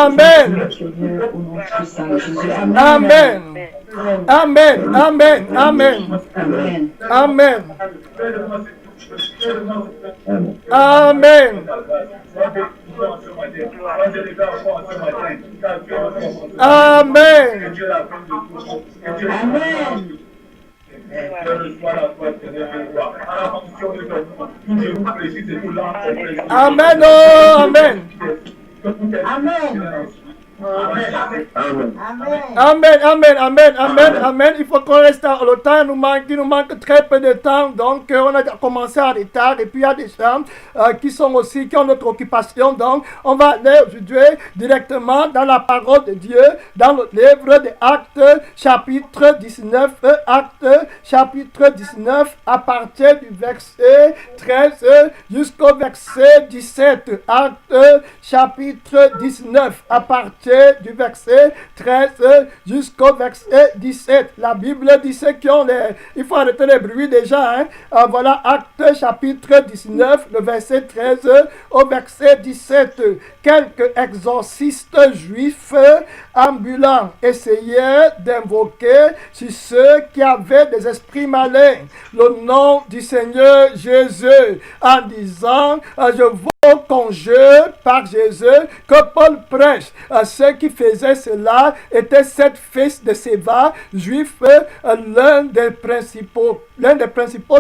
Amen. Amen. Amen. Amen. Amen. Amen. Amen. Amen. Amen. Oh, amen. Amen. Amen, amen, amen, amen, amen. Il faut qu'on reste dans le temps. Il nous manque très peu de temps. Donc, on a commencé en retard. Et puis, il y a des gens qui ont notre occupation. Donc, on va aller aujourd'hui directement dans la parole de Dieu, dans le livre des Actes, chapitre 19. Actes, chapitre 19, à partir du verset 13 jusqu'au verset 17. Actes, chapitre 19, à partir du verset 13 jusqu'au verset 17. La Bible dit ceux qui ont il faut arrêter les bruits déjà. Voilà, Actes chapitre 19, le verset 13 au verset 17. Quelques exorcistes juifs ambulants essayaient d'invoquer sur ceux qui avaient des esprits malins le nom du Seigneur Jésus en disant je vous conjure par Jésus que Paul prêche. Ceux qui faisaient cela étaient 7 fils de Séva, juifs, l'un des principaux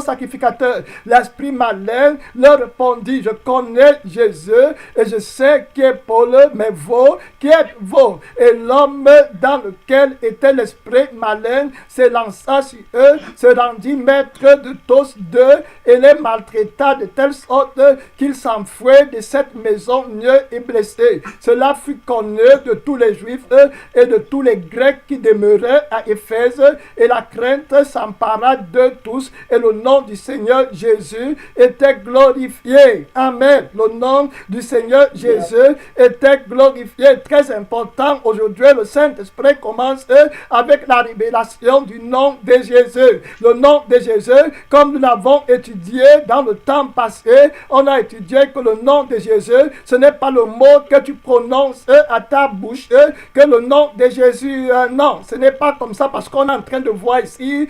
sacrificateurs. L'esprit malin leur répondit, je connais Jésus et je sais qui est Paul, mais vous, qui êtes-vous? Et l'homme dans lequel était l'esprit malin s'élança sur eux, se rendit maître de tous deux et les maltraita de telle sorte qu'ils s'enfuirent de cette maison nus et blessés. Cela fut connu de tous les Juifs et de tous les Grecs qui demeuraient à Éphèse, et la crainte s'empara de tous, et le nom du Seigneur Jésus était glorifié. Amen. Le nom du Seigneur Jésus était glorifié. Très important aujourd'hui, le Saint-Esprit commence avec la révélation du nom de Jésus. Le nom de Jésus, comme nous l'avons étudié dans le temps passé, on a étudié que le nom de Jésus, ce n'est pas le mot que tu prononces à ta bouche, que le nom de Jésus, non, ce n'est pas comme ça, parce qu'on est en train de voir ici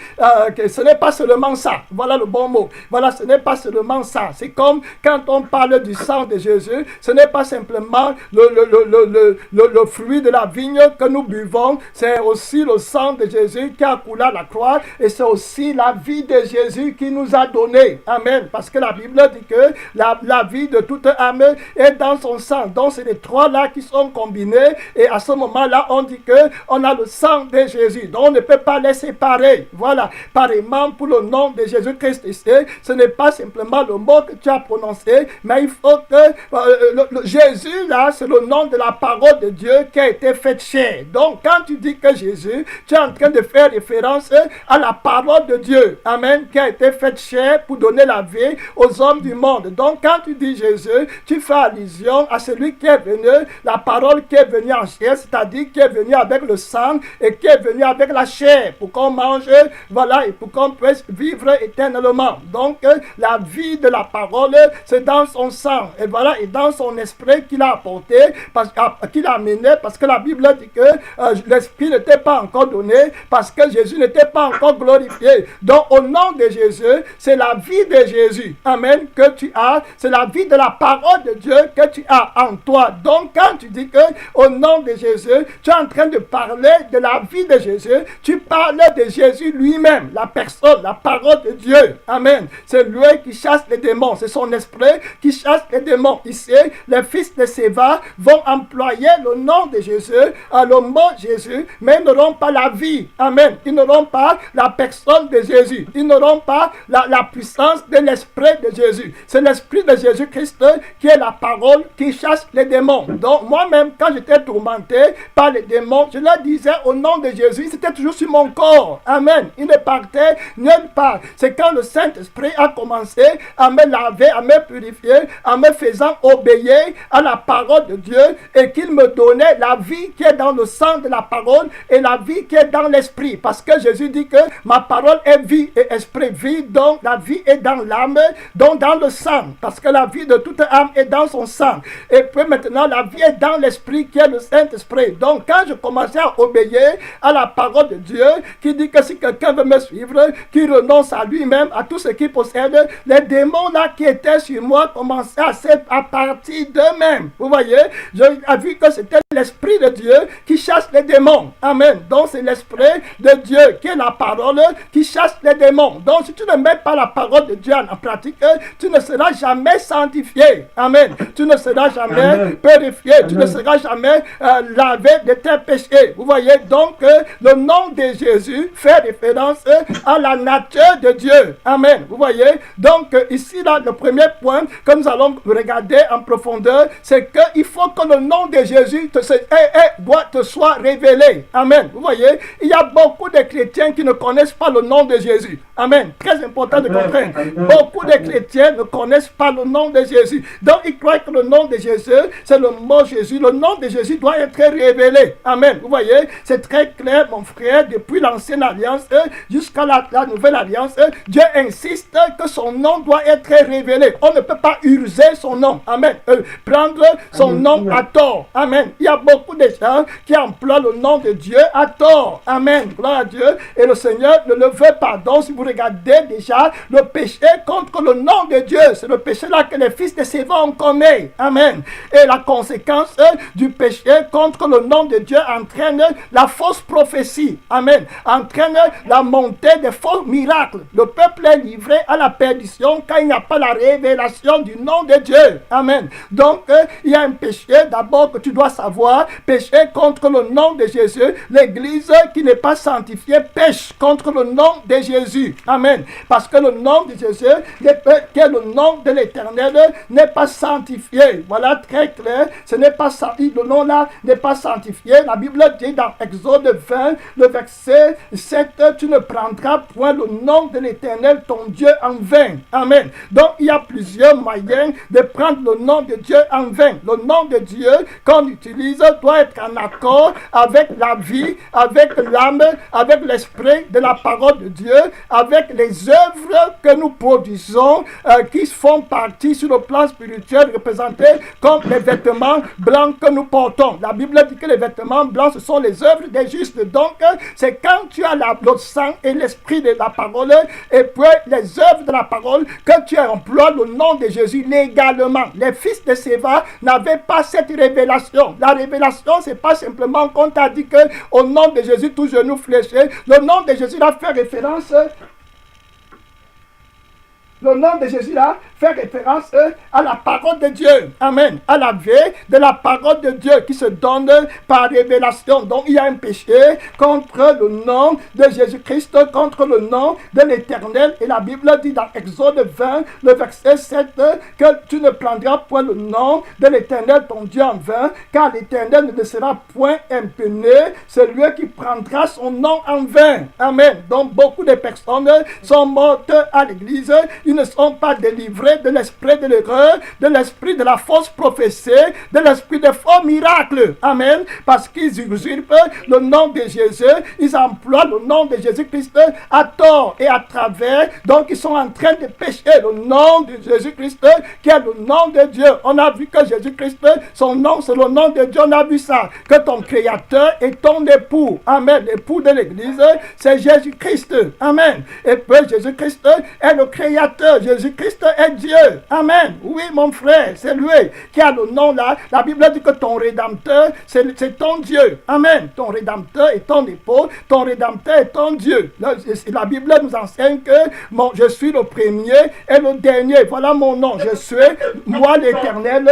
que ce n'est pas seulement ça. Voilà le bon mot. Voilà, ce n'est pas seulement ça. C'est comme quand on parle du sang de Jésus, ce n'est pas simplement le fruit de la vigne que nous buvons, c'est aussi le sang de Jésus qui a coulé à la croix, et c'est aussi la vie de Jésus qui nous a donné. Amen. Parce que la Bible dit que la vie de toute âme est dans son sang. Donc c'est les trois là qui sont combinés, et à ce moment-là, on dit que on a le sang de Jésus. Donc on ne peut pas les séparer. Voilà. Pareillement pour le nom de Jésus-Christ ici, ce n'est pas simplement le mot que tu as prononcé, mais il faut que Jésus là, c'est le nom de la parole de Dieu qui a été faite chair. Donc quand tu dis que Jésus, tu es en train de faire référence à la parole de Dieu. Amen. Qui a été faite chair pour donner la vie aux hommes du monde. Donc quand tu dis Jésus, tu fais allusion à celui qui est venu, la parole qui est venue en chair, c'est-à-dire qui est venu avec le sang et qui est venu avec la chair pour qu'on mange, voilà, et pour qu'on puisse vivre éternellement. Donc la vie de la parole, c'est dans son sang, et voilà, et dans son esprit qu'il a apporté, qu'il a amené, parce que la Bible dit que l'esprit n'était pas encore donné, parce que Jésus n'était pas encore glorifié. Donc au nom de Jésus, c'est la vie de Jésus, amen, que tu as, c'est la vie de la parole de Dieu que tu as en toi. Donc quand tu dis que au nom de Jésus, tu es en train de parler de la vie de Jésus, tu parles de Jésus lui-même, la personne, la parole de Dieu, amen. C'est lui qui chasse les démons, c'est son esprit qui chasse les démons. Ici, les fils de Séva vont employer le nom de Jésus, le mot Jésus, mais ils n'auront pas la vie, amen. Ils n'auront pas la personne de Jésus, ils n'auront pas la puissance de l'esprit de Jésus. C'est l'esprit de Jésus-Christ qui est la parole qui chasse les démons. Donc moi-même, quand j'étais tourmenté par les démons, je leur disais au nom de Jésus, c'était toujours sur mon corps, amen. Il ne partait ni deuxième part, c'est quand le Saint-Esprit a commencé à me laver, à me purifier, en me faisant obéir à la parole de Dieu et qu'il me donnait la vie qui est dans le sang de la parole et la vie qui est dans l'esprit. Parce que Jésus dit que ma parole est vie et esprit. Vie, donc la vie est dans l'âme, donc dans le sang. Parce que la vie de toute âme est dans son sang. Et puis maintenant, la vie est dans l'esprit qui est le Saint-Esprit. Donc quand je commençais à obéir à la parole de Dieu, qui dit que si quelqu'un veut me suivre, qu'il renonce à lui-même, à tout ce qu'il possède, les démons là qui étaient sur moi commençaient à partir d'eux-mêmes. Vous voyez, j'ai vu que c'était l'Esprit de Dieu qui chasse les démons. Amen. Donc c'est l'Esprit de Dieu qui est la parole qui chasse les démons. Donc si tu ne mets pas la parole de Dieu en pratique, tu ne seras jamais sanctifié. Amen. Tu ne seras jamais purifié. Tu ne seras jamais lavé de tes péchés. Vous voyez donc le nom de Jésus fait référence à la nature de Dieu. Amen. Vous voyez donc ici là le premier point que nous allons regarder en profondeur, c'est qu'il faut que le nom de Jésus doit te soit révélé. Amen. Vous voyez, il y a beaucoup de chrétiens qui ne connaissent pas le nom de Jésus. Amen. Très important de comprendre. Beaucoup de chrétiens ne connaissent pas le nom de Jésus. Donc ils croient que le nom de Jésus, c'est le mot Jésus. Le nom de Jésus doit être révélé. Amen. Vous voyez, c'est très clair, mon frère, depuis l'ancienne alliance jusqu'à la nouvelle alliance, Dieu insiste que son nom doit être révélé. On ne peut pas user son nom. Amen. Prendre son nom à tort. Amen. Il y a beaucoup de gens qui emploient le nom de Dieu à tort. Amen. Gloire à Dieu. Et le Seigneur ne le veut pas. Donc, si vous regardez déjà le péché contre le nom de Dieu, c'est le péché là que les fils de Séva ont commis. Amen. Et la conséquence du péché contre le nom de Dieu entraîne la fausse prophétie. Amen. Entraîne la montée des faux miracles. Le peuple est livré à la perdition quand il n'y a pas la révélation du nom de Dieu. Amen. Donc, il y a un péché d'abord que tu dois savoir. Péché contre le nom de Jésus. L'église qui n'est pas sanctifiée pêche contre le nom de Jésus. Amen. Parce que le nom de Jésus, qui est le nom de l'Éternel, n'est pas sanctifié. Voilà, très clair. Ce n'est pas sanctifié. Le nom là n'est pas sanctifié. La Bible dit dans Exode 20, le verset 7, tu ne prendras point le nom de l'Éternel, ton Dieu, en vain. Amen. Donc, il y a plusieurs moyens de prendre le nom de Dieu en vain. Le nom de Dieu qu'on utilise doit être en accord avec la vie, avec l'âme, avec l'esprit de la parole de Dieu, avec les œuvres que nous produisons qui font partie sur le plan spirituel représentés comme les vêtements blancs que nous portons. La Bible dit que les vêtements blancs, ce sont les œuvres des justes. Donc, c'est quand tu as le sang et l'esprit de la parole et puis les œuvres de la parole que tu emploies le nom de Jésus légalement. Les fils de Séva n'avaient pas cette révélation. La révélation, c'est pas simplement qu'on t'a dit que au nom de Jésus, tout genou fléché. Le nom de Jésus a fait référence. Le nom de Jésus là fait référence à la parole de Dieu. Amen. À la vie de la parole de Dieu qui se donne par révélation. Donc il y a un péché contre le nom de Jésus-Christ, contre le nom de l'Éternel. Et la Bible dit dans Exode 20, le verset 7, que tu ne prendras point le nom de l'Éternel, ton Dieu, en vain, car l'Éternel ne laissera point impuni celui qui prendra son nom en vain. Amen. Donc beaucoup de personnes sont mortes à l'église. Ils ne sont pas délivrés de l'esprit de l'erreur, de l'esprit de la fausse prophétie, de l'esprit des faux miracles. Amen. Parce qu'ils usurpent le nom de Jésus, ils emploient le nom de Jésus-Christ à tort et à travers. Donc ils sont en train de pécher le nom de Jésus-Christ qui est le nom de Dieu. On a vu que Jésus-Christ, son nom, c'est le nom de Dieu. On a vu ça. Que ton créateur est ton époux. Amen. L'époux de l'église, c'est Jésus-Christ. Amen. Et puis Jésus-Christ est le créateur. Jésus-Christ est Dieu. Amen. Oui, mon frère, c'est lui qui a le nom là. La Bible dit que ton rédempteur, c'est ton Dieu. Amen. Ton rédempteur est ton époux. Ton rédempteur est ton Dieu. La Bible nous enseigne que je suis le premier et le dernier. Voilà mon nom. Je suis, moi l'Éternel,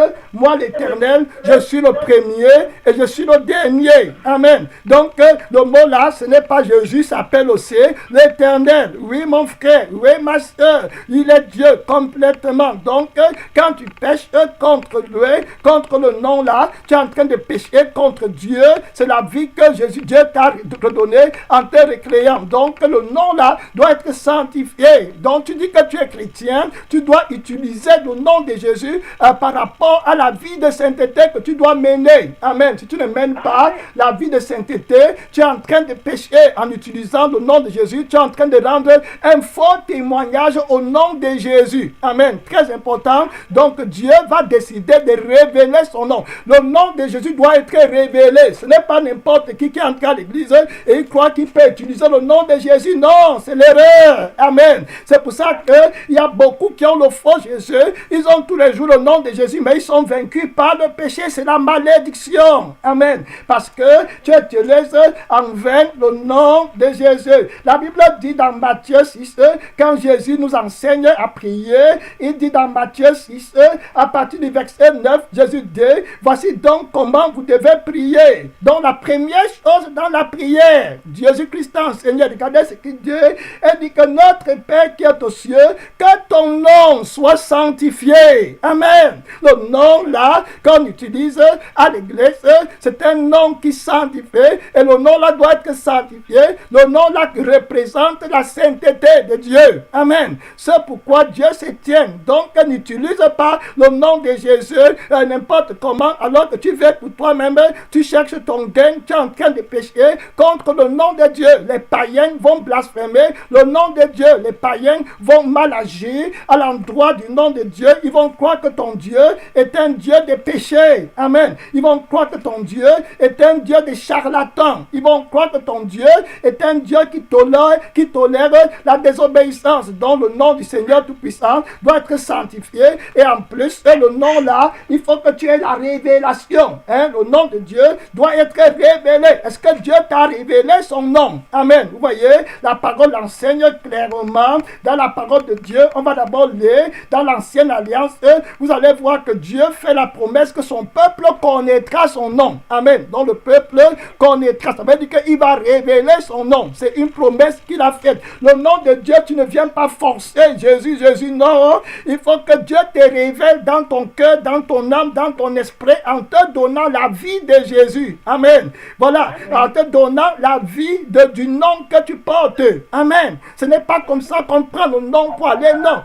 je suis le premier et je suis le dernier. Amen. Donc, le mot là, ce n'est pas Jésus, s'appelle aussi l'Éternel. Oui, mon frère. Oui, ma soeur. il est Dieu complètement. Donc, quand tu pêches contre lui, contre le nom là, tu es en train de pécher contre Dieu. C'est la vie que Dieu t'a redonnée en te recréant. Donc, le nom là doit être sanctifié. Donc, tu dis que tu es chrétien, tu dois utiliser le nom de Jésus par rapport à la vie de sainteté que tu dois mener. Amen. Si tu ne mènes pas la vie de sainteté, tu es en train de pécher en utilisant le nom de Jésus. Tu es en train de rendre un faux témoignage au nom de Jésus. Amen. Très important. Donc, Dieu va décider de révéler son nom. Le nom de Jésus doit être révélé. Ce n'est pas n'importe qui est entré à l'église et il croit qu'il peut utiliser le nom de Jésus. Non, c'est l'erreur. Amen. C'est pour ça qu'il y a beaucoup qui ont le faux Jésus. Ils ont tous les jours le nom de Jésus, mais ils sont vaincus par le péché. C'est la malédiction. Amen. Parce que tu utilises en vain le nom de Jésus. La Bible dit dans Matthieu 6, quand Jésus nous enseigne à prier, il dit dans Matthieu 6, à partir du verset 9, Jésus dit, voici donc comment vous devez prier. Donc la première chose dans la prière, Jésus-Christ a enseigné, regardez ce qu'il dit, il dit que notre Père qui est aux cieux, que ton nom soit sanctifié. Amen. Le nom là qu'on utilise à l'église, c'est un nom qui sanctifie et le nom là doit être sanctifié. Le nom là représente la sainteté de Dieu. Amen. C'est pourquoi Dieu se tient. Donc n'utilise pas le nom de Jésus n'importe comment alors que tu veux pour toi-même, tu cherches ton gain, tu es en train de pécher contre le nom de Dieu. Les païens vont blasphémer le nom de Dieu. Les païens vont mal agir à l'endroit du nom de Dieu. Ils vont croire que ton Dieu est un Dieu de péché. Amen. Ils vont croire que ton Dieu est un Dieu de charlatan. Ils vont croire que ton Dieu est un Dieu qui tolère la désobéissance. Donc le nom du Seigneur Tout-Puissant doit être sanctifié. Et en plus, le nom là, il faut que tu aies la révélation. Le nom de Dieu doit être révélé. Est-ce que Dieu t'a révélé son nom? Amen. Vous voyez, la parole enseigne clairement. Dans la parole de Dieu, on va d'abord lire dans l'ancienne alliance. Vous allez voir que Dieu fait la promesse que son peuple connaîtra son nom. Amen. Donc le peuple connaîtra. Ça veut dire qu'il va révéler son nom. C'est une promesse qu'il a faite. Le nom de Dieu, tu ne viens pas forcer Jésus, non. Il faut que Dieu te révèle dans ton cœur, dans ton âme, dans ton esprit, en te donnant la vie de Jésus. Amen. Voilà. En te donnant la vie du nom que tu portes. Amen. Ce n'est pas comme ça qu'on prend le nom pour aller, non.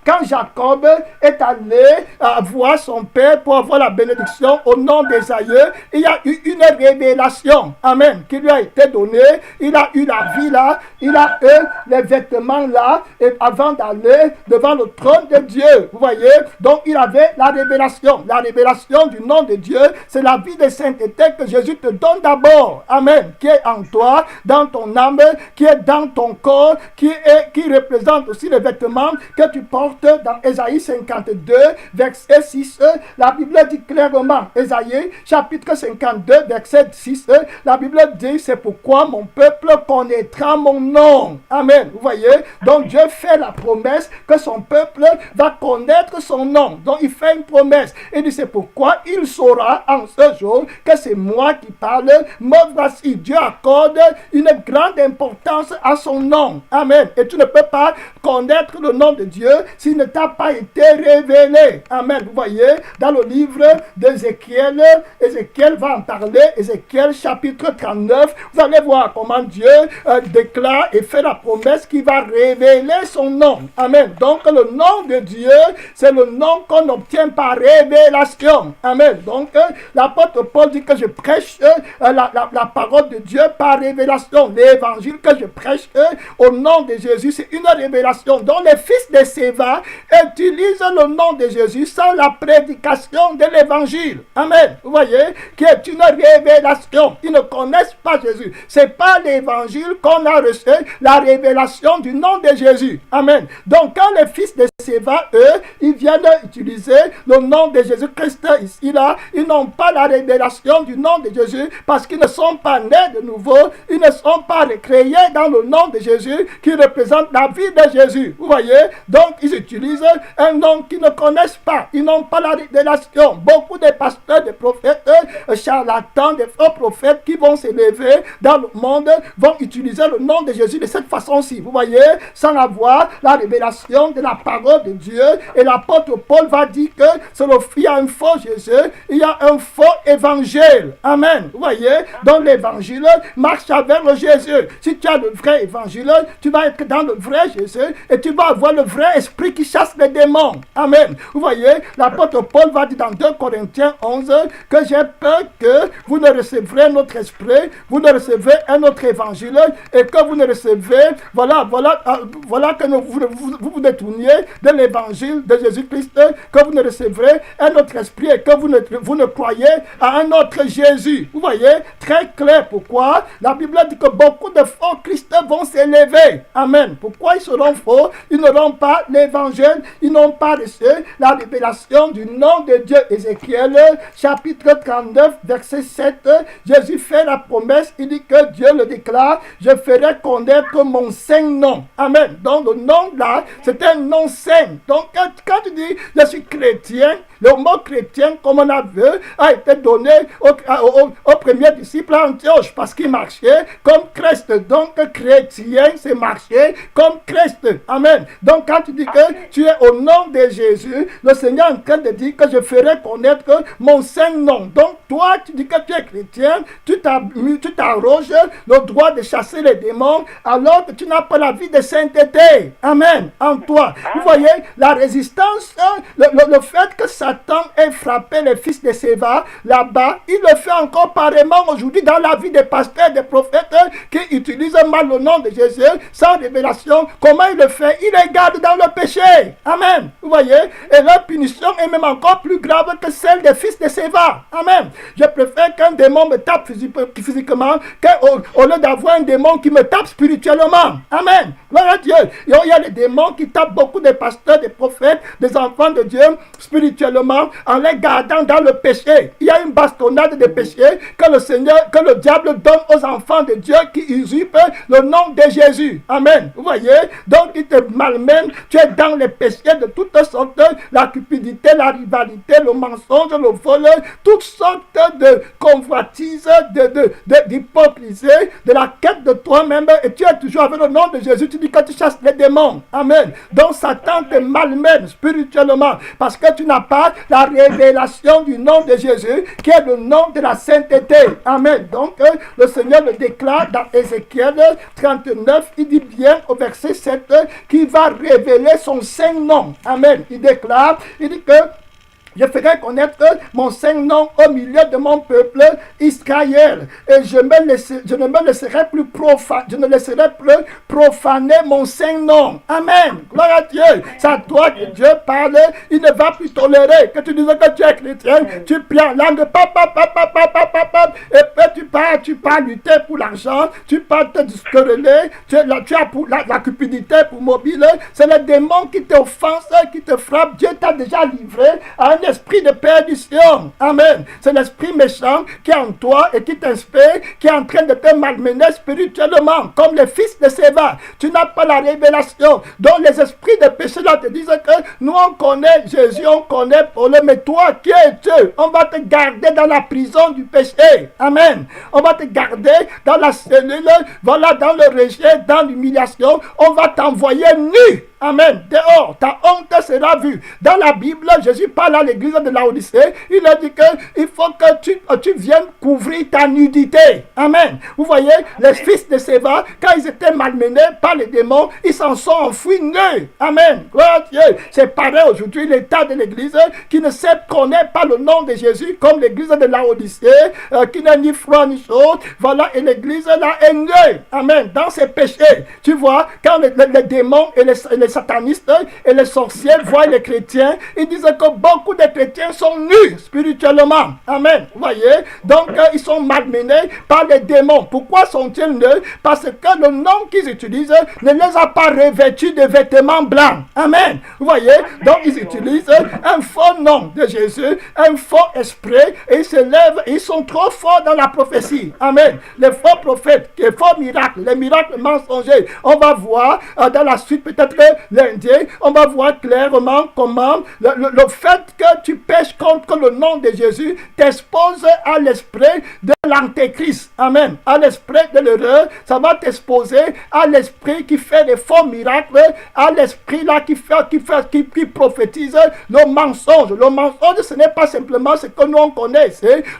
Quand Jacob est allé voir son père pour avoir la bénédiction au nom d'Ésaïe, il y a eu une révélation, amen, qui lui a été donnée. Il a eu la vie là, il a eu les vêtements là, et avant d'aller devant le trône de Dieu, vous voyez, donc il avait la révélation. La révélation du nom de Dieu, c'est la vie de sainteté que Jésus te donne d'abord, amen, qui est en toi, dans ton âme, qui est dans ton corps, qui représente aussi les vêtements que tu portes. Dans Ésaïe 52, verset 6, la Bible dit clairement, Ésaïe chapitre 52, verset 6, la Bible dit, c'est pourquoi mon peuple connaîtra mon nom. Amen. Vous voyez, donc Dieu fait la promesse que son peuple va connaître son nom. Donc il fait une promesse. Il dit, c'est pourquoi il saura en ce jour que c'est moi qui parle. Me voici. Dieu accorde une grande importance à son nom. Amen. Et tu ne peux pas connaître le nom de Dieu s'il ne t'a pas été révélé. Amen. Vous voyez, dans le livre d'Ézéchiel, Ézéchiel va en parler, Ézéchiel chapitre 39, vous allez voir comment Dieu déclare et fait la promesse qu'il va révéler son nom. Amen. Donc le nom de Dieu, c'est le nom qu'on obtient par révélation. Amen. Donc l'apôtre Paul dit que je prêche la parole de Dieu par révélation. L'évangile que je prêche au nom de Jésus, c'est une révélation. Donc les fils de Séva utilise le nom de Jésus sans la prédication de l'évangile. Amen. Vous voyez, qui est une révélation. Ils ne connaissent pas Jésus. C'est pas l'évangile qu'on a reçu, la révélation du nom de Jésus. Amen. Donc quand les fils de Séva, eux, ils viennent utiliser le nom de Jésus-Christ ici, là, ils n'ont pas la révélation du nom de Jésus parce qu'ils ne sont pas nés de nouveau, ils ne sont pas recréés dans le nom de Jésus qui représente la vie de Jésus. Vous voyez, donc ils utilisent un nom qu'ils ne connaissent pas. Ils n'ont pas la révélation. Beaucoup de pasteurs, de prophètes, charlatans, de faux prophètes qui vont s'élever dans le monde vont utiliser le nom de Jésus de cette façon-ci. Vous voyez, sans avoir la révélation de la parole de Dieu. Et l'apôtre Paul va dire que il y a un faux Jésus, il y a un faux évangile. Amen. Vous voyez, dans l'évangile, marche avec le Jésus. Si tu as le vrai évangile, tu vas être dans le vrai Jésus et tu vas avoir le vrai esprit qui chasse les démons. Amen. Vous voyez, l'apôtre Paul va dire dans 2 Corinthiens 11 que j'ai peur que vous ne recevrez notre esprit, vous ne recevez un autre évangile et que vous ne recevez, voilà que vous vous détourniez de l'évangile de Jésus-Christ, que vous ne recevrez un autre esprit et que vous ne croyez à un autre Jésus. Vous voyez, très clair pourquoi la Bible dit que beaucoup de faux Christ vont s'élever. Amen. Pourquoi ils seront faux? Ils n'auront pas l'évangile, ils n'ont pas reçu la révélation du nom de Dieu. Ézéchiel, chapitre 39, verset 7, Jésus fait la promesse, il dit que Dieu le déclare, je ferai connaître mon saint nom. Amen. Donc le nom là, c'est un nom saint. Donc quand tu dis, je suis chrétien, le mot chrétien, comme on a vu, a été donné au premier disciple à Antioche parce qu'il marchait comme Christ. Donc, chrétien, c'est marcher comme Christ. Amen. Donc, quand tu dis que tu es au nom de Jésus, le Seigneur est en train de dire que je ferai connaître mon saint nom. Donc, toi, tu dis que tu es chrétien, tu t'arroges le droit de chasser les démons alors que tu n'as pas la vie de sainteté. Amen. En toi. Vous voyez, la résistance, le fait que Satan ait frappé les fils de Séva là-bas, il le fait encore pareillement aujourd'hui dans la vie des pasteurs, des prophètes qui utilisent mal le nom de Jésus sans révélation. Comment il le fait? Il les garde dans le péché. Amen. Vous voyez? Et leur punition est même encore plus grave que celle des fils de Séva. Amen. Je préfère qu'un démon me tape physiquement qu'au lieu d'avoir un démon qui me tape spirituellement. Amen. Gloire à Dieu. Il y a les démons qui tapent beaucoup de pasteurs, des prophètes, des enfants de Dieu spirituellement en les gardant dans le péché. Il y a une bastonnade de péché que le diable donne aux enfants de Dieu qui usurpent le nom de Jésus. Amen. Vous voyez? Donc il te malmène, tu es dans les péchés de toutes sortes, la cupidité, la rivalité, le mensonge, le vol, toutes sortes de convoitises, d'hypocrisie, de la quête de toi-même, et tu es toujours avec le nom de Jésus, tu dis que tu chasses les démons. Amen. Donc Satan te malmène spirituellement parce que tu n'as pas la révélation du nom de Jésus qui est le nom de la sainteté. Amen. Donc le Seigneur le déclare dans Ézéchiel 39, il dit bien au verset 7 qu'il va révéler son saint nom. Amen. Il déclare, il dit que je ferai connaître mon saint nom au milieu de mon peuple Israël. Et je ne me laisserai plus profaner mon saint nom. Amen. Gloire à Dieu. C'est à toi que Dieu parle. Il ne va plus tolérer que tu dises que tu es chrétien. Tu pries en langue. Et puis tu pars lutter pour l'argent. Tu pars te disquereller. Tu as pour la cupidité pour mobile. C'est le démon qui t'offense, qui te frappe. Dieu t'a déjà livré à un esprit de perdition. Amen. C'est l'esprit méchant qui est en toi et qui t'inspire, qui est en train de te malmener spirituellement, comme les fils de Séva. Tu n'as pas la révélation. Donc les esprits de péché là te disent que nous on connaît Jésus, on connaît Paul, mais toi qui es-tu? On va te garder dans la prison du péché. Amen. On va te garder dans la cellule, voilà, dans le rejet, dans l'humiliation. On va t'envoyer nu. Amen. Dehors, ta honte sera vue. Dans la Bible, Jésus parle à l'église de Laodicée. Il a dit qu'il faut que tu viennes couvrir ta nudité. Amen. Vous voyez, les fils de Séva, quand ils étaient malmenés par les démons, ils s'en sont enfuis nus. Amen. Gloire à Dieu. C'est pareil aujourd'hui, l'état de l'église qui ne connaît pas le nom de Jésus, comme l'église de Laodicée, qui n'a ni froid ni chaud. Voilà, et l'église là est nue. Amen. Dans ses péchés. Tu vois, quand les démons et les satanistes et les sorciers voient les chrétiens, ils disent que beaucoup de chrétiens sont nus spirituellement. Amen. Vous voyez? Donc, ils sont malmenés par les démons. Pourquoi sont-ils nus? Parce que le nom qu'ils utilisent ne les a pas revêtus de vêtements blancs. Amen. Vous voyez? Donc, ils utilisent un faux nom de Jésus, un faux esprit, et ils se lèvent, et ils sont trop forts dans la prophétie. Amen. Les faux prophètes, les faux miracles, les miracles mensongers. On va voir dans la suite peut-être lundi, on va voir clairement comment le fait que tu pêches contre le nom de Jésus t'expose à l'esprit de l'antéchrist. Amen. À l'esprit de l'erreur, ça va t'exposer à l'esprit qui fait des faux miracles, à l'esprit là qui prophétise le mensonge. Le mensonge, ce n'est pas simplement ce que nous on connaît.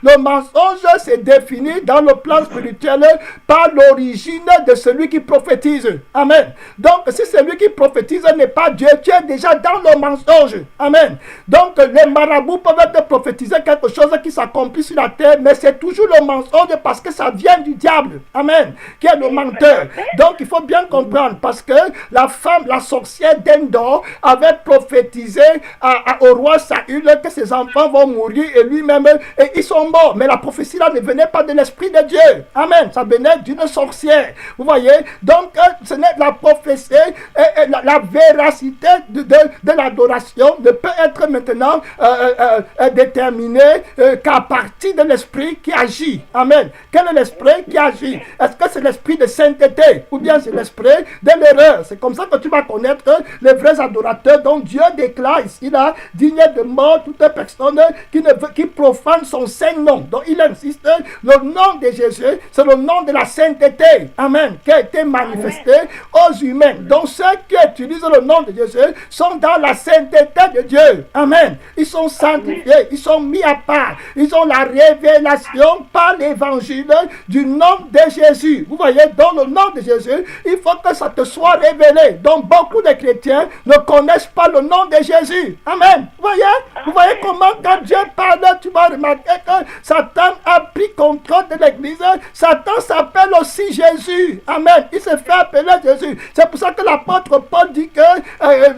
Le mensonge, c'est défini dans le plan spirituel par l'origine de celui qui prophétise. Amen. Donc, si celui qui prophétise n'est pas Dieu, tu es déjà dans le mensonge. Amen. Donc, les marabouts peuvent te prophétiser quelque chose qui s'accomplit sur la terre, mais c'est toujours le mensonge parce que ça vient du diable. Amen. Qui est le menteur. Donc, il faut bien comprendre parce que la femme, la sorcière d'Endor, avait prophétisé au roi Saül que ses enfants vont mourir et lui-même, et ils sont morts. Mais la prophétie là ne venait pas de l'esprit de Dieu. Amen. Ça venait d'une sorcière. Vous voyez? Donc, ce n'est la prophétie et la véracité de l'adoration ne peut être maintenant déterminée qu'à partir de l'esprit qui agit. Amen. Quel est l'esprit qui agit? Est-ce que c'est l'esprit de sainteté ou bien c'est l'esprit de l'erreur? C'est comme ça que tu vas connaître les vrais adorateurs dont Dieu déclare ici là, digne de mort toute personne qui profane son saint nom. Donc il insiste, le nom de Jésus, c'est le nom de la sainteté. Amen. Qui a été manifesté aux humains. Donc ceux qui utilisent le nom de Jésus sont dans la sainteté de Dieu. Amen. Ils sont sanctifiés, ils sont mis à part. Ils ont la révélation par l'évangile du nom de Jésus. Vous voyez, dans le nom de Jésus, il faut que ça te soit révélé. Donc beaucoup de chrétiens ne connaissent pas le nom de Jésus. Amen. Vous voyez comment quand Dieu parle, tu vas remarquer que Satan a pris contrôle de l'église. Satan s'appelle aussi Jésus. Amen. Il se fait appeler Jésus. C'est pour ça que l'apôtre Paul dit que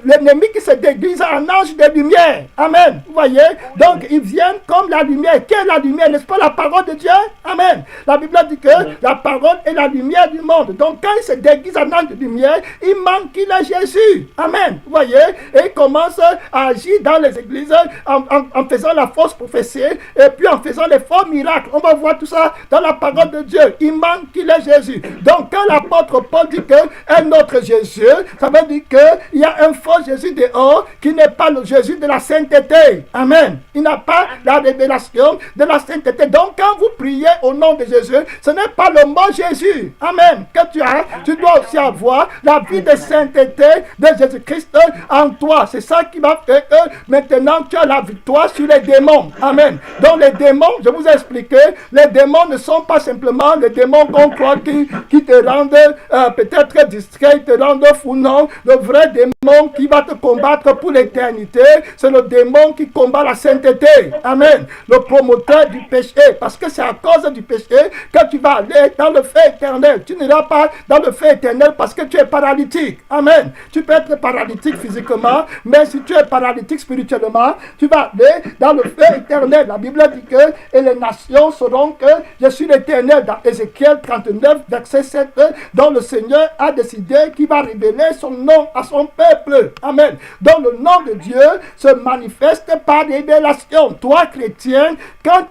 l'ennemi qui se déguise en ange de lumière. Amen. Vous voyez? Donc ils viennent comme la lumière. Quelle est la lumière? N'est-ce pas la parole de Dieu? Amen. La Bible dit que la parole est la lumière du monde. Donc quand il se déguise en ange de lumière, il manque qu'il est Jésus. Amen. Vous voyez? Et il commence à agir dans les églises en faisant la fausse prophétie et puis en faisant les faux miracles. On va voir tout ça dans la parole de Dieu. Il manque qu'il est Jésus. Donc quand l'apôtre Paul dit qu'un autre Jésus, ça veut dire qu'il y a un faux Jésus dehors qui n'est pas le Jésus de la sainteté. Amen. Il n'a pas la révélation de la sainteté. Donc quand vous priez au nom de Jésus, ce n'est pas le mot Jésus. Amen. Que tu as, tu dois aussi avoir la vie de sainteté de Jésus-Christ en toi. C'est ça qui va faire que maintenant tu as la victoire sur les démons. Amen. Donc les démons, je vous ai expliqué, les démons ne sont pas simplement les démons qu'on croit qui te rendent peut-être distrait, te rendent fou. Non, le vrai démon qui va te combattre pour l'éternité, c'est le démon qui combat la sainteté. Amen. Le promoteur du péché. Parce que c'est à cause du péché que tu vas aller dans le feu éternel. Tu n'iras pas dans le feu éternel parce que tu es paralytique. Amen. Tu peux être paralytique physiquement, mais si tu es paralytique spirituellement, tu vas aller dans le feu éternel. La Bible dit que et les nations sauront que je suis l'Éternel dans Ézéchiel 39, verset 7, dont le Seigneur a décidé qu'il va révéler son nom à son peuple. Amen. Donc le nom de Dieu se manifeste par révélation. Toi, chrétien,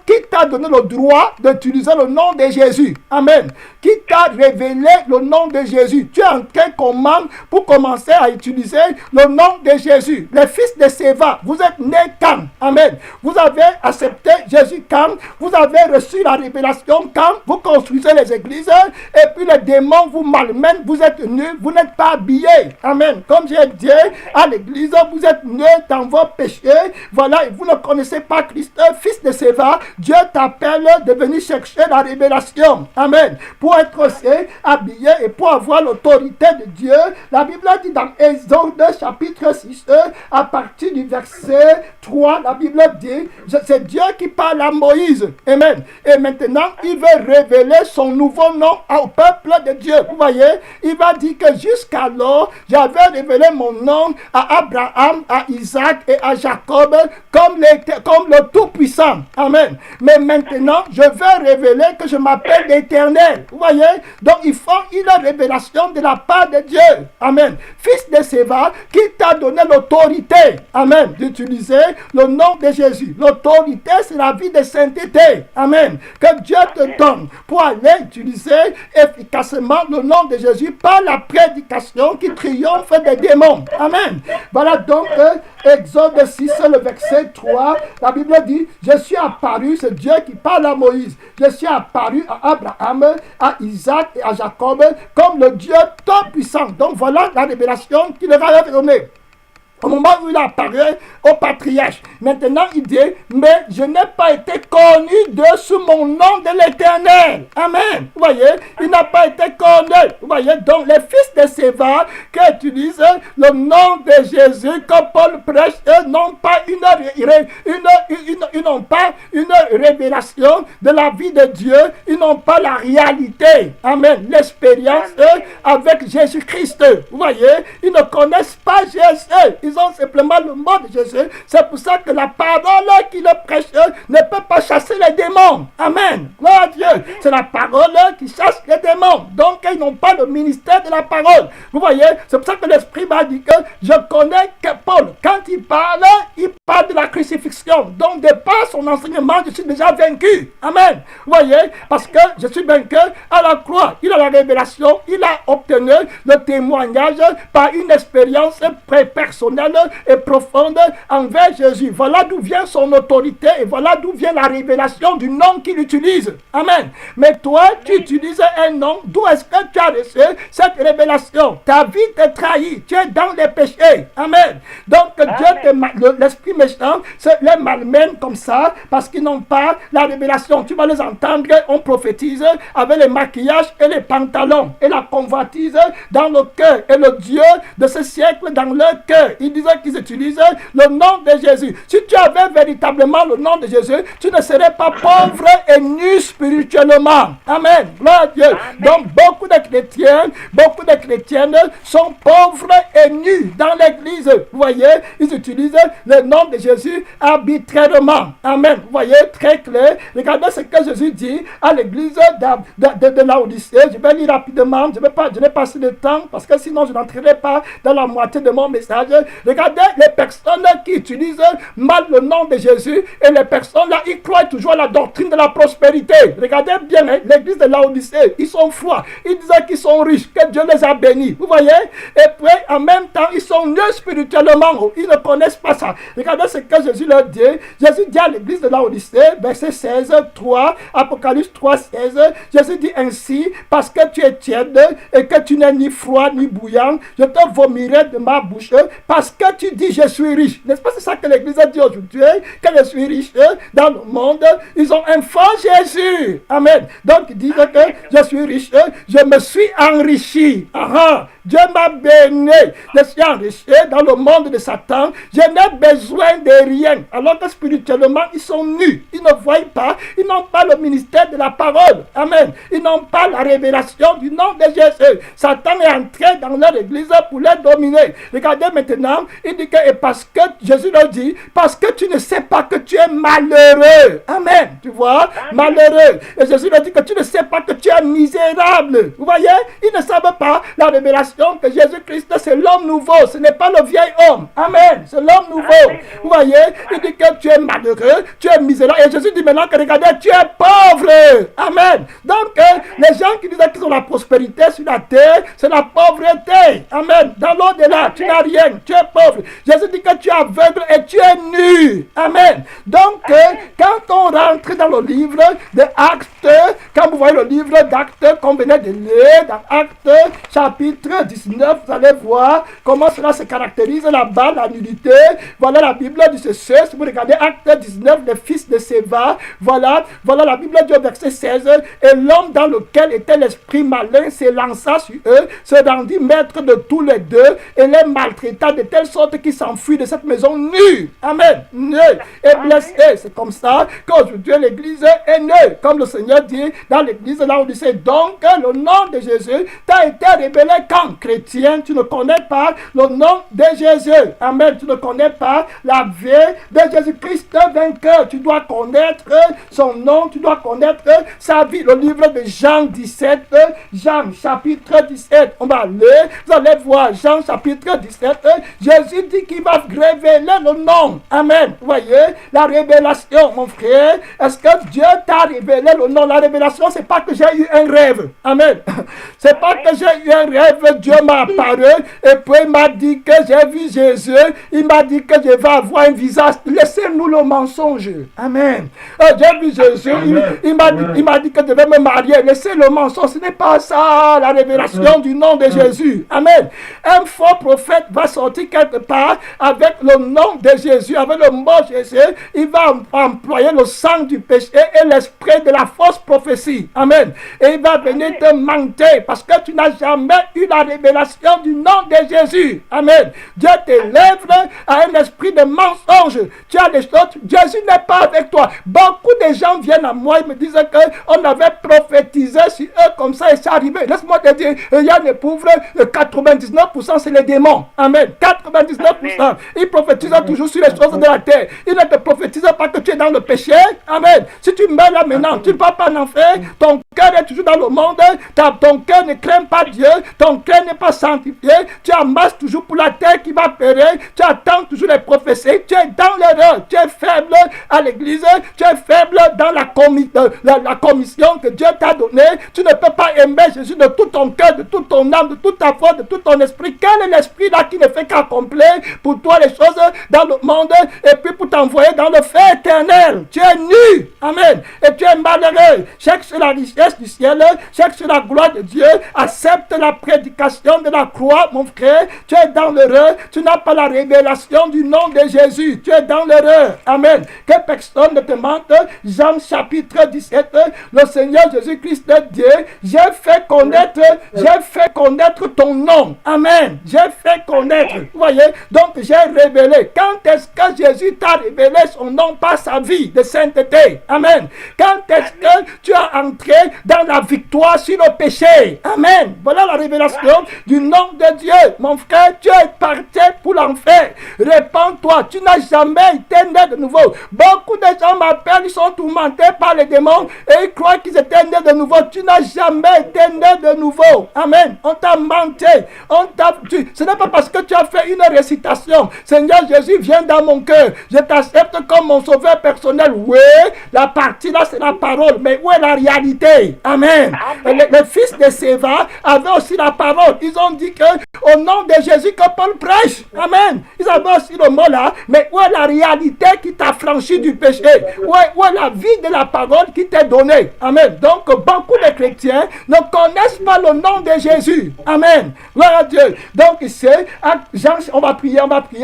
qui t'a donné le droit d'utiliser le nom de Jésus? Amen. Qui t'a révélé le nom de Jésus? Tu es en quelle commande pour commencer à utiliser le nom de Jésus? Les fils de Séva, vous êtes nés quand? Amen. Vous avez accepté Jésus quand? Vous avez reçu la révélation quand? Vous construisez les églises et puis les démons vous malmènent, vous êtes nus, vous n'êtes pas habillés. Amen. Comme j'ai dit à l'église, vous êtes nés dans vos péchés. Voilà, et vous ne connaissez pas Christ, fils de Séva. Dieu t'appelle de venir chercher la révélation. Amen. Pour être aussi habillé et pour avoir l'autorité de Dieu, la Bible dit dans Exode chapitre 6, à partir du verset 3, la Bible dit, c'est Dieu qui parle à Moïse. Amen. Et maintenant, il veut révéler son nouveau nom au peuple de Dieu. Vous voyez, il va dire que jusqu'alors, j'avais révélé mon nom à Abraham, à Isaac et à Jacob comme le Tout-Puissant. Amen. Mais maintenant, je veux révéler que je m'appelle l'Éternel. Vous voyez? Donc il faut une révélation de la part de Dieu. Amen. Fils de Séva, qui t'a donné l'autorité, amen, d'utiliser le nom de Jésus. L'autorité, c'est la vie de sainteté. Amen. Que Dieu te donne pour aller utiliser efficacement le nom de Jésus par la prédication qui triomphe des démons. Amen. Voilà donc Exode 6, le verset 3. La Bible dit, je suis apparu, c'est Dieu qui parle à Moïse. Je suis apparu à Abraham, à Isaac et à Jacob comme le Dieu tout-puissant. Donc voilà la révélation qu'il leur a donnée. Au moment où il apparaît au patriarche, maintenant il dit, mais je n'ai pas été connu de sous mon nom de l'Éternel. Amen. Vous voyez, il n'a pas été connu. Vous voyez, donc les fils de Séva qui utilisent le nom de Jésus comme Paul prêche, n'ont pas n'ont pas une révélation de la vie de Dieu, ils n'ont pas la réalité. Amen. L'expérience avec Jésus-Christ. Vous voyez, ils ne connaissent pas Jésus. Ils ont simplement le mot de Jésus. C'est pour ça que la parole qu'ils prêchent ne peut pas chasser les démons. Amen. Gloire à Dieu. C'est la parole qui chasse les démons. Donc, ils n'ont pas le ministère de la parole. Vous voyez, c'est pour ça que l'Esprit m'a dit que je connais que Paul, quand il parle de la crucifixion. Donc, de par son enseignement, je suis déjà vaincu. Amen. Vous voyez, parce que je suis vaincu à la croix. Il a la révélation, il a obtenu le témoignage par une expérience personnelle et profonde envers Jésus. Voilà d'où vient son autorité et voilà d'où vient la révélation du nom qu'il utilise. Amen. Mais toi, tu utilises un nom. D'où est-ce que tu as reçu cette révélation? Ta vie te trahit. Tu es dans les péchés. Amen. Donc, Dieu, l'esprit méchant, les malmène comme ça parce qu'ils n'ont pas la révélation. Tu vas les entendre, on prophétise avec les maquillages et les pantalons et la convoitise dans le cœur et le Dieu de ce siècle dans leur cœur. Ils disaient qu'ils utilisent le nom de Jésus. Si tu avais véritablement le nom de Jésus, tu ne serais pas pauvre et nu spirituellement. Amen. Gloire à Dieu. Amen. Donc beaucoup de chrétiennes sont pauvres et nus dans l'église. Vous voyez, ils utilisent le nom de Jésus arbitrairement. Amen. Vous voyez, très clair. Regardez ce que Jésus dit à l'église de Laodicée. Je vais lire rapidement. Je n'ai pas assez de temps parce que sinon je n'entrerai pas dans la moitié de mon message. Regardez les personnes qui utilisent mal le nom de Jésus et les personnes là, ils croient toujours à la doctrine de la prospérité. Regardez bien l'église de Laodicée, ils sont froids, ils disent qu'ils sont riches, que Dieu les a bénis. Vous voyez? Et puis en même temps, ils sont nus spirituellement, ils ne connaissent pas ça. Regardez ce que Jésus leur dit. Jésus dit à l'église de Laodicée, verset 16, 3, Apocalypse 3, 16, Jésus dit ainsi, parce que tu es tiède et que tu n'es ni froid ni bouillant, je te vomirai de ma bouche, parce que tu dis je suis riche. N'est-ce pas, c'est ça que l'église a dit aujourd'hui, que je suis riche dans le monde. Ils ont un faux Jésus. Amen. Donc ils disent que je suis riche, je me suis enrichi. Dieu m'a béni. Je suis enrichi dans le monde de Satan. Je n'ai besoin de rien. Alors que spirituellement, ils sont nus. Ils ne voient pas. Ils n'ont pas le ministère de la parole. Amen. Ils n'ont pas la révélation du nom de Jésus. Satan est entré dans leur église pour les dominer. Regardez maintenant, il dit que, et parce que Jésus leur dit, parce que tu ne sais pas que tu es malheureux. Amen. Tu vois, malheureux. Et Jésus leur dit que tu ne sais pas que tu es misérable. Vous voyez, ils ne savent pas la révélation que Jésus-Christ, c'est l'homme nouveau. Ce n'est pas le vieil homme. Amen. C'est l'homme nouveau. Amen. Vous voyez, il dit que tu es malheureux, tu es misérable. Et Jésus dit maintenant que regardez, tu es pauvre. Amen. Donc, les gens qui disent qu'ils ont la prospérité sur la terre, c'est la pauvreté. Amen. Dans l'au-delà, tu n'as rien, tu es pauvre. Jésus dit que tu es aveugle et tu es nu. Amen. Donc, quand on rentre dans le livre de Actes, quand vous voyez le livre d'Actes qu'on venait de lire, dans Actes chapitre 19, vous allez voir comment cela se caractérise là-bas, la nudité. Voilà la Bible dit ceci. Si vous regardez Actes 19, les fils de Séva, voilà la Bible dit au verset 16, et l'homme dans lequel était l'esprit malin s'élança sur eux, se rendit maître de tous les deux, et les maltraita de telle sorte qu'il s'enfuit de cette maison nu. Amen. Nu et blessé. C'est comme ça qu'aujourd'hui l'église est nue. Comme le Seigneur dit dans l'église, là on dit, donc le nom de Jésus t'a été révélé quand? Chrétien, tu ne connais pas le nom de Jésus. Amen. Tu ne connais pas la vie de Jésus-Christ vainqueur. Tu dois connaître son nom, tu dois connaître sa vie. Le livre de Jean 17, Jean chapitre 17. On va aller, vous allez voir Jean chapitre 17. Jésus dit qu'il va révéler le nom. Amen. Vous voyez, la révélation, mon frère. Est-ce que Dieu t'a révélé le nom? La révélation, c'est pas que j'ai eu un rêve. Amen. C'est pas que j'ai eu un rêve, Dieu m'a apparu et puis il m'a dit que j'ai vu Jésus. Il m'a dit que je vais avoir un visage. Laissez-nous le mensonge. Amen. J'ai vu Jésus. Il m'a dit que je devais me marier. Laissez le mensonge. Ce n'est pas ça la révélation du nom de Jésus. Amen. Un faux prophète va sortir quelque part avec le nom de Jésus, avec le mot Jésus. Il va employer le sang du péché et l'esprit de la fausse prophétie. Amen. Et il va venir te mentir parce que tu n'as jamais eu la révélation du nom de Jésus. Amen. Dieu t'élève à un esprit de mensonge. Tu as des choses, Jésus n'est pas avec toi. Beaucoup de gens viennent à moi et me disent qu'on avait prophétisé sur eux comme ça et c'est arrivé. Laisse-moi te dire, il y a des pauvres, 99% c'est les démons. Amen. 99%. Ils prophétisent toujours sur les choses de la terre. Ils ne te prophétisent pas que tu es dans le péché. Amen. Si tu meurs là maintenant, tu ne vas pas en enfer. Ton cœur est toujours dans le monde. Ton cœur ne craint pas Dieu. Ton cœur n'est pas sanctifié. Tu amasses toujours pour la terre qui va périr. Tu attends toujours les prophéties. Tu es dans l'erreur. Tu es faible à l'église. Tu es faible dans la commission que Dieu t'a donnée. Tu ne peux pas aimer Jésus de tout ton cœur, de toute ton âme, de toute ta foi, de tout ton esprit. Quel est l'esprit là qui ne fait qu'accomplir pour toi les choses dans le monde et puis pour t'envoyer dans le feu éternel? Tu es nu. Amen. Et tu es malheureux. Cherche la richesse du ciel. Cherche la gloire de Dieu. Accepte la prédication de la croix, mon frère. Tu es dans l'erreur. Tu n'as pas la révélation du nom de Jésus. Tu es dans l'erreur. Amen. Que personne ne te mente. Jean chapitre 17. Le Seigneur Jésus-Christ dit, j'ai fait connaître ton nom. Amen. J'ai fait connaître. Vous voyez? Donc j'ai révélé. Quand est-ce que Jésus t'a révélé son nom par sa vie de sainteté? Amen. Quand est-ce que tu as entré dans la victoire sur le péché? Amen. Voilà la révélation du nom de Dieu. Mon frère, tu es parti pour l'enfer. Répands-toi. Tu n'as jamais été né de nouveau. Beaucoup de gens m'appellent, ils sont tourmentés par les démons et ils croient qu'ils étaient nés de nouveau. Tu n'as jamais été né de nouveau. Amen. On t'a menti. Ce n'est pas parce que tu as fait une récitation. Seigneur Jésus, viens dans mon cœur. Je t'accepte comme mon sauveur personnel. Oui, la partie là, c'est la parole. Mais où est la réalité? Amen. Les fils de Séva avaient aussi la parole. Ils ont dit que au nom de Jésus que Paul prêche. Amen. Ils avaient aussi le mot là. Mais où est la réalité qui t'a franchi du péché? Où est la vie de la parole qui t'est donnée? Amen. Donc, beaucoup de chrétiens ne connaissent pas le nom de Jésus. Amen. Gloire à Dieu. Donc, c'est Jean, on va prier,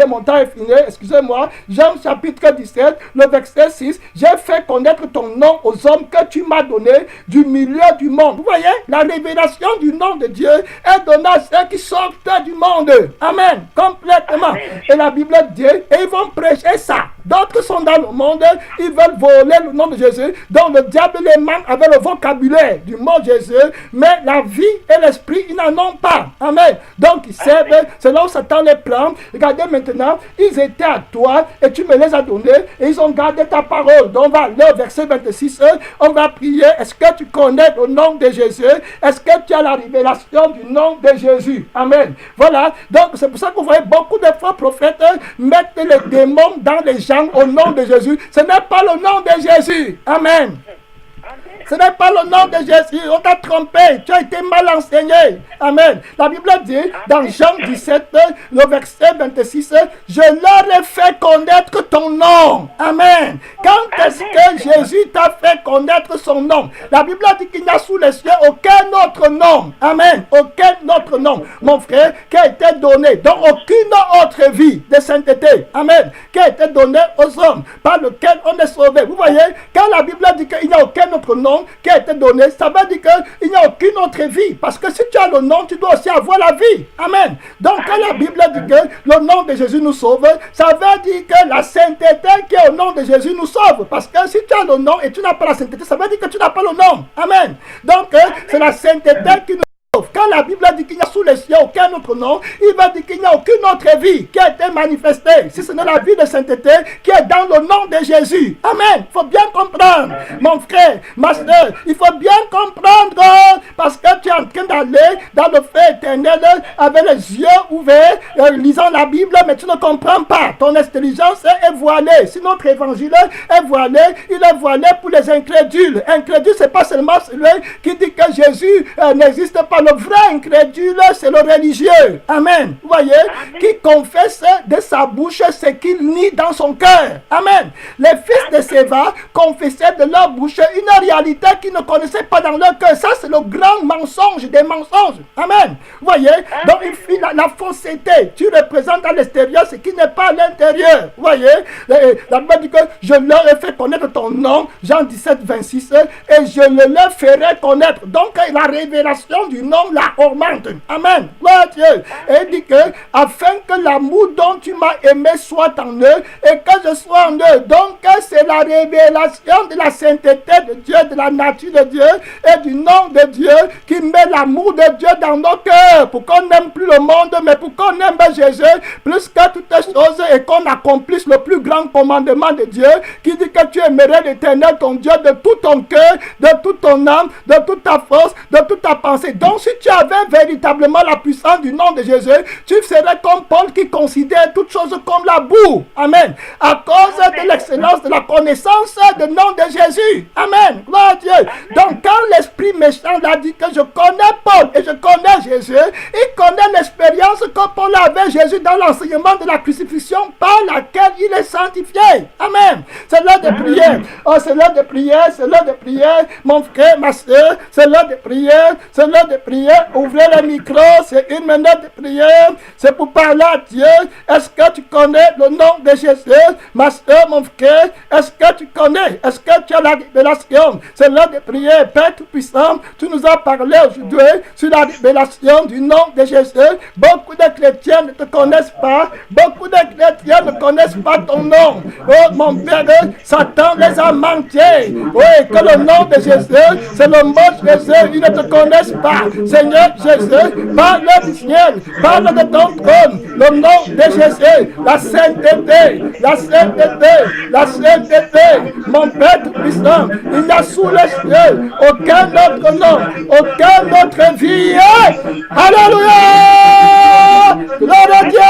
mon temps est fini, excusez-moi. Jean chapitre 17, le verset 6. J'ai fait connaître ton nom aux hommes que tu m'as donné du milieu du monde. Vous voyez, la révélation du nom de Dieu est donnée à ceux qui sortent du monde. Amen. Complètement. Et la Bible dit, et ils vont prêcher ça. D'autres sont dans le monde, ils veulent voler le nom de Jésus. Donc le diable les manque avec le vocabulaire du mot Jésus, mais la vie et l'esprit, ils n'en ont pas. Amen. Donc ils servent, c'est là où Satan les prend. Regardez maintenant, ils étaient à toi et tu me les as donnés et ils ont gardé ta parole. Donc on va aller au verset 26, on va prier. Est-ce que tu connais le nom de Jésus? Est-ce que tu as la révélation du nom de Jésus? Amen. Voilà. Donc c'est pour ça que vous voyez beaucoup de faux prophètes mettre les démons dans les gens au nom de Jésus. Ce n'est pas le nom de Jésus. Amen. Ce n'est pas le nom de Jésus. On t'a trompé. Tu as été mal enseigné. Amen. La Bible dit dans Jean 17, le verset 26, je leur ai fait connaître ton nom. Amen. Quand est-ce que Jésus t'a fait connaître son nom? La Bible dit qu'il n'y a sous les cieux aucun autre nom. Amen. Aucun autre nom, mon frère, qui a été donné. Donc aucune autre vie de sainteté. Amen. Qui a été donnée aux hommes par lequel on est sauvé. Vous voyez, quand la Bible dit qu'il n'y a aucun autre nom, nom qui a été donné, ça veut dire qu'il n'y a aucune autre vie. Parce que si tu as le nom, tu dois aussi avoir la vie. Amen. Donc quand la Bible dit que le nom de Jésus nous sauve, ça veut dire que la sainteté qui est au nom de Jésus nous sauve. Parce que si tu as le nom et tu n'as pas la sainteté, ça veut dire que tu n'as pas le nom. Amen. Donc c'est la sainteté qui nous sauve. Quand la Bible dit qu'il n'y a sous les cieux aucun autre nom, il va dire qu'il n'y a aucune autre vie qui a été manifestée. Si ce n'est la vie de sainteté qui est dans le nom de Jésus. Amen. Il faut bien comprendre, mon frère, ma soeur. Il faut bien comprendre parce que tu es en train d'aller dans le feu éternel avec les yeux ouverts, lisant la Bible, mais tu ne comprends pas. Ton intelligence est voilée. Si notre évangile est voilé, il est voilé pour les incrédules. Incrédule, ce n'est pas seulement celui qui dit que Jésus n'existe pas. Le vrai incrédule, c'est le religieux. Amen. Vous voyez, qui confesse de sa bouche ce qu'il nie dans son cœur. Amen. Les fils de Séva confessaient de leur bouche une réalité qu'ils ne connaissaient pas dans leur cœur. Ça, c'est le grand mensonge des mensonges. Amen. Vous voyez, donc il fuit la fausseté. Tu représentes à l'extérieur ce qui n'est pas à l'intérieur. Vous voyez, la Bible dit que je leur ai fait connaître ton nom, Jean 17, 26, et je le leur ferai connaître. Donc la révélation du nom la augmente. Amen. Gloire à Dieu. Et il dit que afin que l'amour dont tu m'as aimé soit en eux et que je sois en eux. Donc c'est la révélation de la sainteté de Dieu, de la nature de Dieu et du nom de Dieu qui met l'amour de Dieu dans nos cœurs pour qu'on n'aime plus le monde mais pour qu'on aime Jésus plus que toutes les choses et qu'on accomplisse le plus grand commandement de Dieu qui dit que tu aimerais l'Éternel ton Dieu de tout ton cœur, de toute ton âme, de toute ta force, de toute ta pensée. Donc si tu avais véritablement la puissance du nom de Jésus, tu serais comme Paul qui considère toutes choses comme la boue. Amen. À cause de l'excellence de la connaissance du nom de Jésus. Amen. Gloire à Dieu. Donc quand l'esprit méchant a dit que je connais Paul et je connais Jésus, il connaît l'expérience que Paul avait Jésus dans l'enseignement de la crucifixion par laquelle il est sanctifié. Amen. C'est l'heure de prière. Oh, c'est l'heure de prière, c'est l'heure de prière. Mon frère, ma soeur, c'est l'heure de prière, c'est l'heure de prière. Ouvrez le micro, c'est une minute de prière. C'est pour parler à Dieu. Est-ce que tu connais le nom de Jésus? Ma soeur, mon frère, est-ce que tu connais? Est-ce que tu as la révélation? C'est l'heure de prière. Père Tout-Puissant, tu nous as parlé aujourd'hui sur la révélation du nom de Jésus. Beaucoup de chrétiens ne te connaissent pas. Beaucoup de chrétiens ne connaissent pas ton nom. Oh, mon Père, Satan les a menti. Oui, que le nom de Jésus, c'est le mot de Jésus. Ils ne te connaissent pas. Seigneur Jésus, parle du ciel, parle de ton trône, le nom de Jésus, la sainteté, la sainteté, la sainteté. Mon Père Tout-Puissant, il y a sous les cieux aucun autre nom, aucun autre vie. Alléluia! Gloire à Dieu!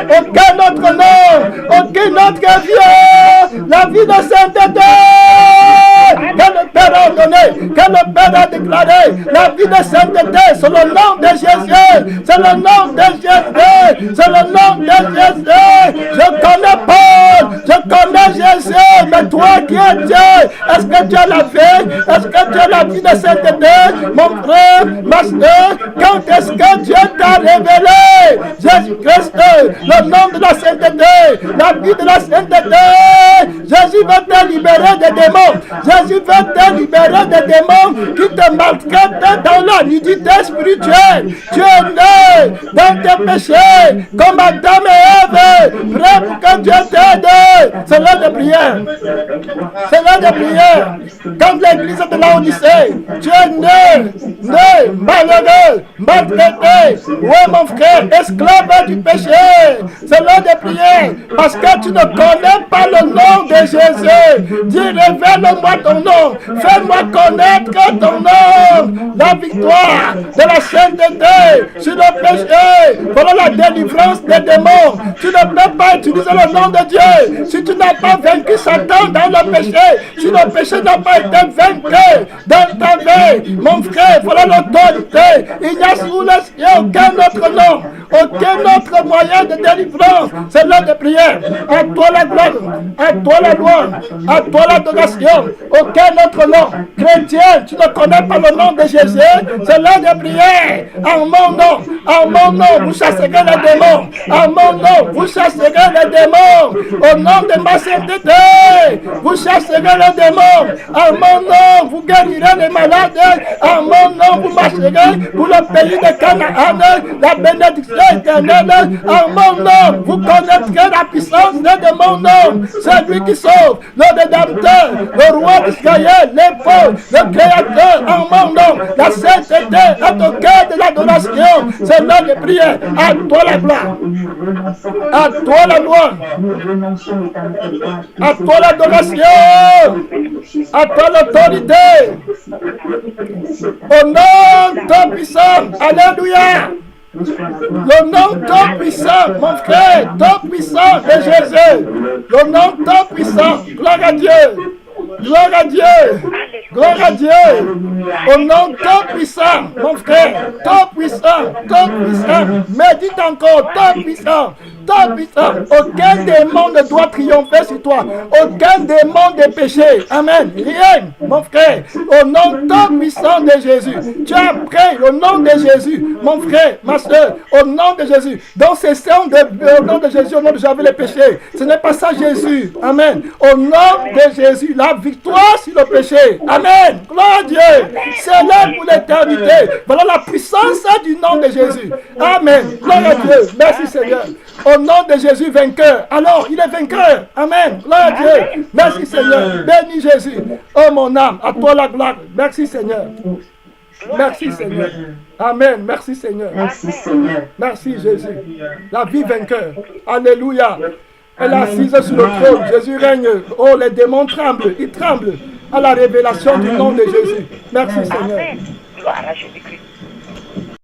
Aucun autre nom, aucune autre vie, la vie de sainteté que le Père a donné, que le Père a déclaré, la vie de sainteté, c'est le nom de Jésus, c'est le nom de Jésus, c'est le nom de Jésus. Je connais Paul, je connais Jésus, mais toi qui es Dieu, est-ce que tu as la vie, est-ce que tu as la vie de sainteté, mon frère, ma soeur, quand est-ce que Dieu t'a révélé Jésus-Christ, le nom de la sainteté, la vie de la sainteté? Jésus va te libérer des démons. Jésus va te libérer des démons qui te maltraitent dans la nudité spirituelle. Tu es né dans tes péchés comme Adam et Ève, prêt pour que Dieu t'aide. C'est l'heure de prière. C'est l'heure de prière. Comme l'église de la Odyssée, tu es né, malheureux, maltraité. Oui, mon frère, esclave du péché. C'est l'heure de prière parce que tu ne connais pas le nom de Jésus. Dis, révèle-moi ton nom. Fais-moi connaître ton nom. La victoire de la sainteté sur le péché. Voilà la délivrance des démons. Tu ne peux pas utiliser le nom de Dieu si tu n'as pas vaincu Satan dans le péché. Si le péché n'a pas été vaincu dans ta vie, Mon frère, voilà l'autorité. Il n'y a sous les cieux aucun autre nom, aucun autre moyen de délivrance. C'est l'heure de prière. À toi la gloire, à toi la gloire, à toi l'adoration. Aucun autre nom. Chrétien, tu ne connais pas le nom de Jésus. C'est l'heure de prière. En mon nom, vous chasserez les démons. En mon nom, vous chasserez les démons. Au nom de ma sainteté, vous chasserez les démons. En mon nom, vous guérirez les malades. En mon nom, vous marcherez pour le pays de Canaan. La bénédiction éternelle. En mon nom, vous connaîtrez la puissance de mon nom. C'est lui qui sauve, le rédempteur, le roi d'Israël, l'épaule, le créateur. En mon nom, la sainteté est au cœur de l'adoration. C'est l'heure de prière. À toi la gloire. À toi la gloire. À toi l'adoration. À toi l'autorité. Au nom ton puissant. Alléluia. Le nom ton puissant, mon frère, ton puissant de Jésus. Le nom ton puissant. Gloire à Dieu. Gloire à Dieu. Gloire à Dieu. Au nom ton puissant, mon frère, ton puissant, ton puissant. Médite encore, ton puissant. Ton puissant. Aucun démon ne doit triompher sur toi. Aucun démon de péché. Amen. Rien, mon frère. Au nom ton puissant de Jésus. Tu as pris au nom de Jésus, mon frère, ma soeur. Au nom de Jésus. Dans ces sang au nom de Jésus, au nom de j'avais les péchés. Ce n'est pas ça Jésus. Amen. Au nom de Jésus, la victoire sur le péché. Amen. Gloire à Dieu. C'est là pour l'éternité. Voilà la puissance du nom de Jésus. Amen. Gloire à Dieu. Merci Seigneur. Au nom de Jésus vainqueur. Alors, il est vainqueur. Amen. Gloire à Dieu. Merci Seigneur. Bénis Jésus. Oh mon âme, à toi la gloire. Merci Seigneur. Merci Seigneur. Amen. Merci Seigneur. Merci Seigneur. Merci Jésus. La vie vainqueur. Alléluia. Elle est assise sur le trône. Jésus règne. Oh, les démons tremblent. Ils tremblent à la révélation du nom de Jésus. Merci Seigneur. Gloire à Jésus-Christ.